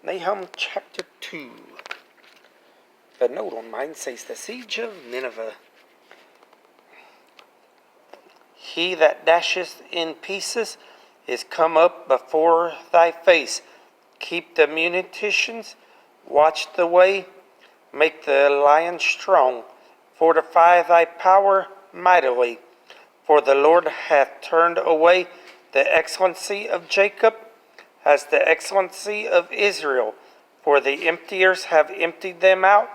Nahum chapter 2. The note on mine says, the siege of Nineveh. He that dasheth in pieces is come up before thy face. Keep the munitions, watch the way, make the lion strong, fortify thy power mightily. For the Lord hath turned away the excellency of Jacob, as the excellency of Israel. For the emptiers have emptied them out,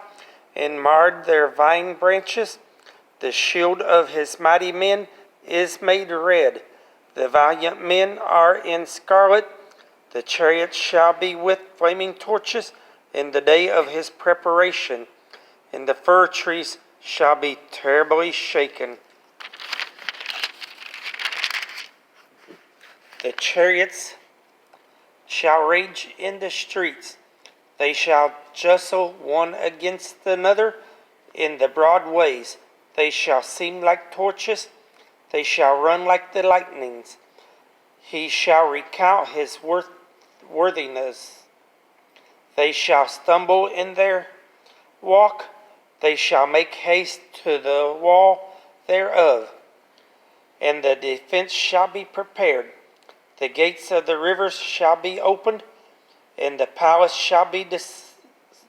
and marred their vine branches. The shield of his mighty men is made red. The valiant men are in scarlet. The chariots shall be with flaming torches in the day of his preparation, and the fir trees shall be terribly shaken. The chariots shall rage in the streets. They shall jostle one against another in the broad ways. They shall seem like torches. They shall run like the lightnings. He shall recount his worthiness. They shall stumble in their walk. They shall make haste to the wall thereof. And the defense shall be prepared. The gates of the rivers shall be opened, and the palace shall be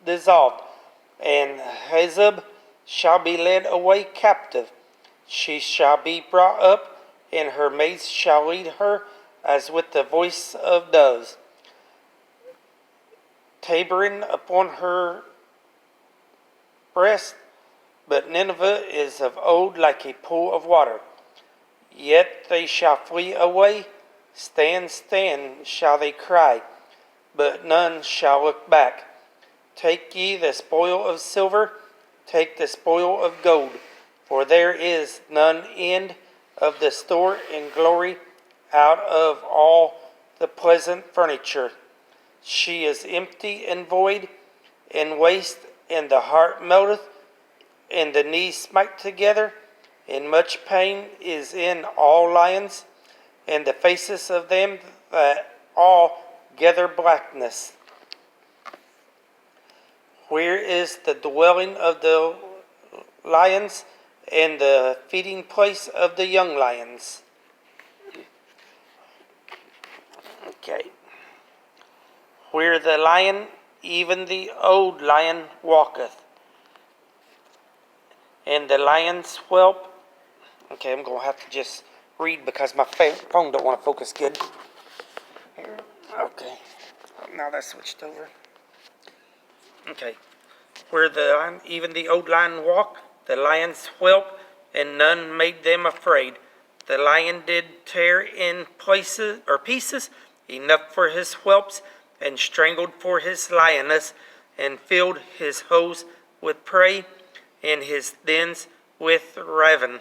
dissolved, and Hazeb shall be led away captive. She shall be brought up, and her maids shall lead her as with the voice of doves, tabering upon her breast. But Nineveh is of old like a pool of water. Yet they shall flee away. Stand, stand, shall they cry, but none shall look back. Take ye the spoil of silver, take the spoil of gold, for there is none end of the store and glory out of all the pleasant furniture. She is empty and void and waste, and the heart melteth, and the knees smite together, and much pain is in all lions, and the faces of them that all gather blackness. Where is the dwelling of the lions, and the feeding place of the young lions? Okay. Where the lion, even the old lion, walketh, and the lion's whelp. Okay, I'm going to have to just read because my phone don't want to focus good. Here. Okay. Now that's switched over. Okay. Where the lion, even the old lion walk, the lion's whelp, and none made them afraid. The lion did tear in pieces enough for his whelps, and strangled for his lioness, and filled his holes with prey, and his dens with raven.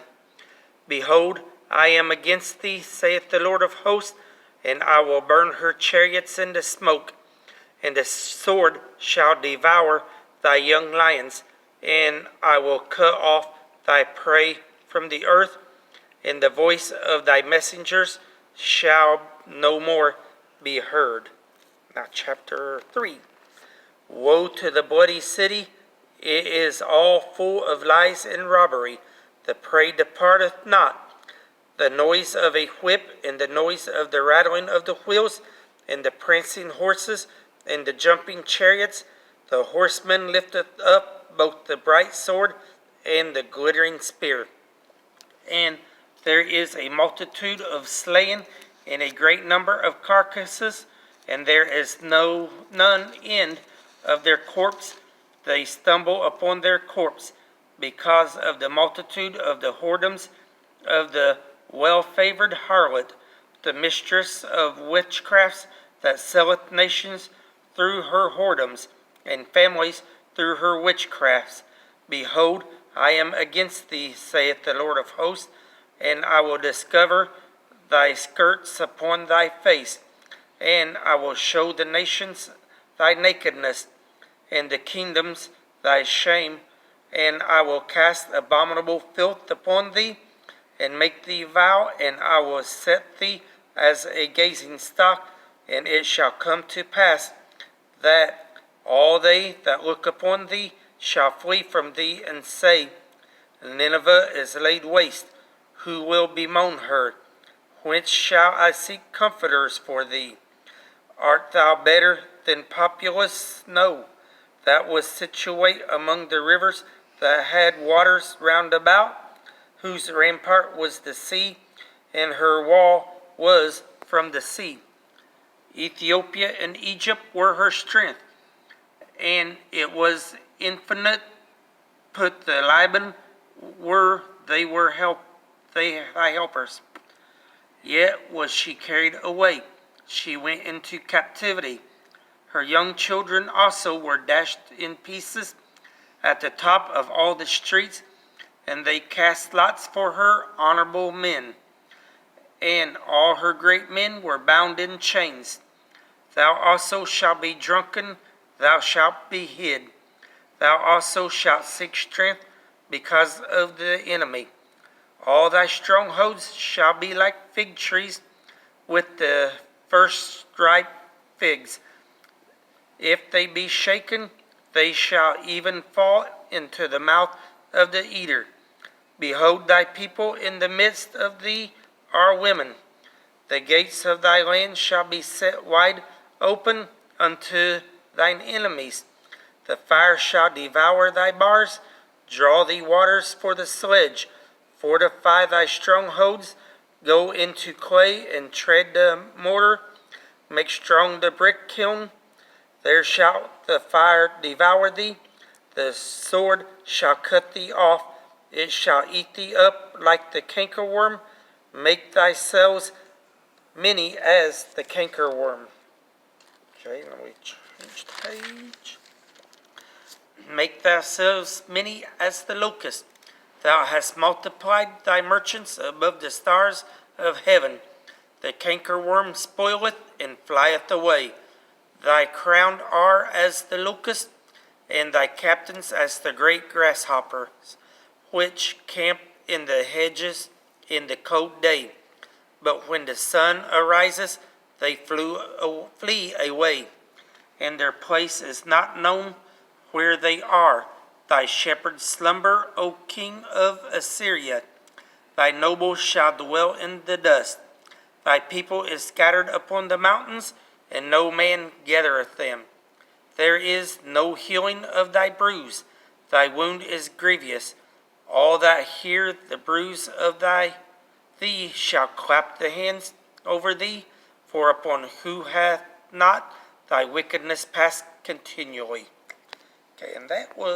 Behold, I am against thee, saith the Lord of hosts, and I will burn her chariots into smoke, and the sword shall devour thy young lions, and I will cut off thy prey from the earth, and the voice of thy messengers shall no more be heard. Now chapter 3. Woe to the bloody city! It is all full of lies and robbery. The prey departeth not. The noise of a whip, and the noise of the rattling of the wheels, and the prancing horses, and the jumping chariots. The horseman lifteth up both the bright sword and the glittering spear. And there is a multitude of slain, and a great number of carcasses, and there is none end of their corpse. They stumble upon their corpse, because of the multitude of the whoredoms of the well-favored harlot, the mistress of witchcrafts, that selleth nations through her whoredoms, and families through her witchcrafts. Behold, I am against thee, saith the Lord of hosts, and I will discover thy skirts upon thy face, and I will show the nations thy nakedness, and the kingdoms thy shame, and I will cast abominable filth upon thee, and make thee vow, and I will set thee as a gazing stock, and it shall come to pass that all they that look upon thee shall flee from thee, and say, Nineveh is laid waste. Who will bemoan her? Whence shall I seek comforters for thee? Art thou better than Populus? No, that was situate among the rivers that had waters round about, whose rampart was the sea, and her wall was from the sea. Ethiopia and Egypt were her strength, and it was infinite. Put the Liban were thy helpers. Yet was she carried away. She went into captivity. Her young children also were dashed in pieces at the top of all the streets, and they cast lots for her honorable men. And all her great men were bound in chains. Thou also shalt be drunken, thou shalt be hid. Thou also shalt seek strength because of the enemy. All thy strongholds shall be like fig trees with the first ripe figs. If they be shaken, they shall even fall into the mouth of the eater. Behold, thy people in the midst of thee are women. The gates of thy land shall be set wide open unto thine enemies. The fire shall devour thy bars. Draw thee waters for the sledge. Fortify thy strongholds. Go into clay and tread the mortar. Make strong the brick kiln. There shall the fire devour thee. The sword shall cut thee off. It shall eat thee up like the cankerworm. Make thyself many as the cankerworm. Okay, let me change the page. Make thyself many as the locust. Thou hast multiplied thy merchants above the stars of heaven. The cankerworm spoileth and flieth away. Thy crowned are as the locust, and thy captains as the great grasshoppers, which camp in the hedges in the cold day. But when the sun arises, they flee away, and their place is not known where they are. Thy shepherds slumber, O king of Assyria. Thy nobles shall dwell in the dust. Thy people is scattered upon the mountains, and no man gathereth them. There is no healing of thy bruise. Thy wound is grievous. All that hear the bruise of thee shall clap the hands over thee, for upon who hath not thy wickedness passed continually. Okay, and that was